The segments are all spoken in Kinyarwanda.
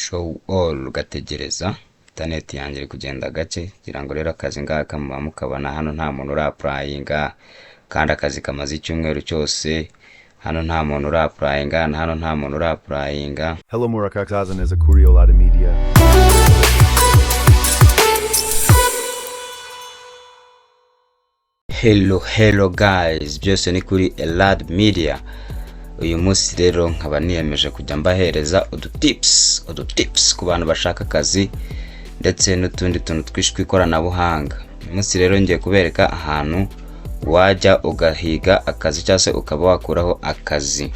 show all ugategereza internet yanjye iri kugenda gake kugira ngo rero akazi ngaka mukabona hano nta muntu urapplyinga kandi akazi kamaze icyumweru cyose hano nta muntu urapplyinga hano nta muntu urapplyinga. Hello Murakakazi is a Kuriolada Media. Hello guys, byose ni kuri Elad Media. Uyu munsi rero nkaba niyemeje kujya mbahereza udutips ku bantu bashaka akazi ndetse n'utundi tuntu twinshi tw'ikoranabuhanga. Uyu munsi rero ngiye kubereka ahantu wajya ugahiga akazi cyangwa se ukaba wakuraho akazi.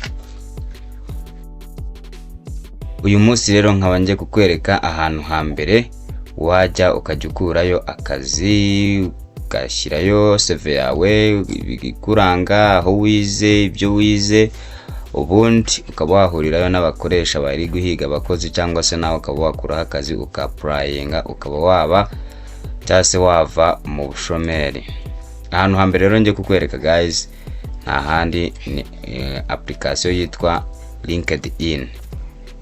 Uyu munsi rero nkaba ngiye kukwereka ahantu hambere wajya ukajya ukurayo akazi, ugashyirayo CV yawe, ibikuranga, aho wize, ibyo wize, ubundi ukaba wahurirayo n'abakoresha bari guhiga abakozi cyangwa se nawe ukaba wakuraho akazi ukapplyinga ukaba waba cyangwa se wava mu bushomeri. Ahantu hambere rero ngiye kukwereka guys nta handi ni application yitwa LinkedIn.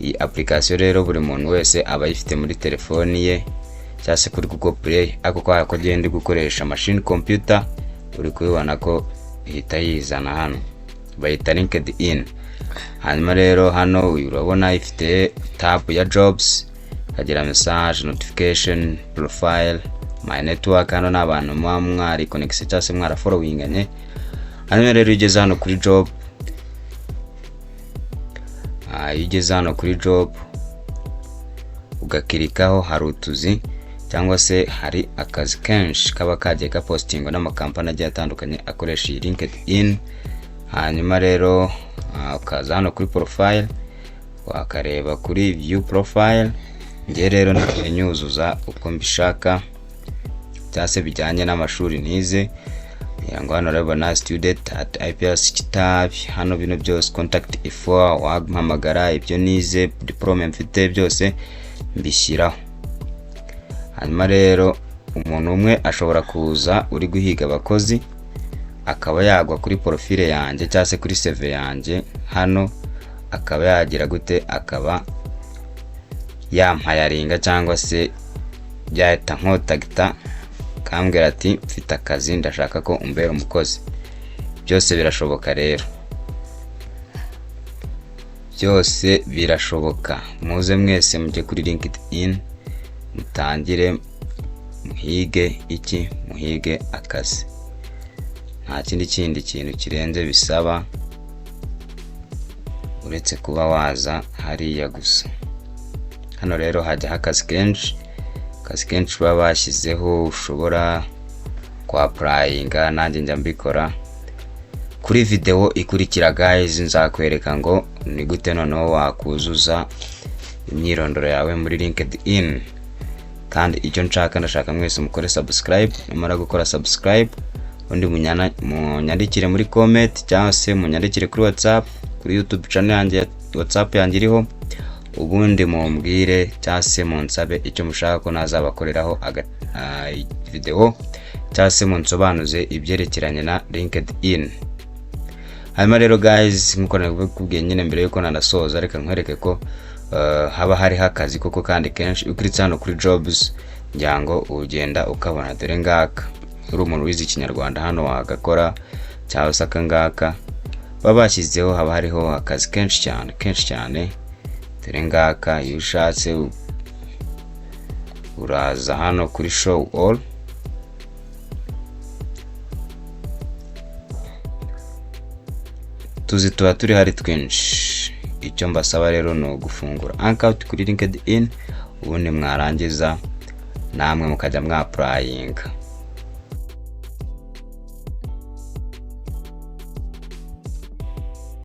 Iyi application rero buri muntu wese aba yifite muri telefoni ye cyangwa se kuri Google Play, ako kwa kugenda gukoresha machine computer uri kubibona ko ihita yizana hano bayita LinkedIn. Hanyuma rero hano urabona ifite tab ya jobs, kagira message, notification, profile, my network. Hano n'abantu mwari connect cyangwa se mwara followinganye. Hanyuma rero ugeze hano kuri job, ugeze hano kuri job ugakirikaho hari utuzi cyangwa se hari akazi kenshi kaba kagiye kapostingwa n'amakampani agiye atandukanye akoresha iyi LinkedIn. Hanyuma rero ukaza hano kuri profile wakareba kuri view profile. Ngiye rero nyuzuza uko mbishaka cyangwa se bijyanye n'amashuri nize. Yango hano rero na student at IPS Kitabi, hano bino byose contact info wampamagara, ibyo nize, diploma mfite byose mbishyiraho. Hanyuma rero umuntu umwe ashobora kuza uri guhiga abakozi akaba yagwa kuri profile yanjye cyangwa se kuri CV yanjye, hano akaba yagira gute, akaba yampayaringa cyangwa se yahita nkontagita kambwira ati mfite akazi ndashaka ko umbera umukozi. Byose birashoboka rero, byose birashoboka. Muze mwese mujye kuri LinkedIn mutangire muhige iki, muhige akazi. Nta kindi kintu kirenze bisaba uretse kuba waza hariya gusa. Hano rero hajya akazi kenshi baba bashyizeho ushobora kwapplyinga, nanjye njya mbikora. Kuri video ikurikira guys nzakwereka ngo ni gute noneho wakuzuza imyirondoro yawe muri LinkedIn. Kandi icyo ndashaka mwese mukore subscribe. Nimara gukora subscribe undi munyandikire muri comment cyangwa se munyandikire kuri WhatsApp, kuri YouTube channel yanjye, WhatsApp yanjye iriho, ubundi mumbwire cyangwa se munsabe icyo mushaka ko nazabakoreraho video cyangwa se munsobanuze ibyerekeranye na LinkedIn. Hanyuma rero guys nkuko nakubwiye nyine mbere yuko nanasoza, reka nkwereke ko haba hari akazi koko kandi kenshi. Ukiritse hano kuri jobs nyango ugenda ukabona dore ngaka, uri umuntu wize Ikinyarwanda hano wagakora cyangwa se akangaka baba bashyizeho, haba hariho akazi kenshi cyane dore ngaka. Iyo ushatse uraza hano kuri show all, tuzi tuba turi hari twinshi. Icyo mbasaba rero no gufungura account kuri LinkedIn, ubundi mwarangiza namwe mukajya mwapplyinga.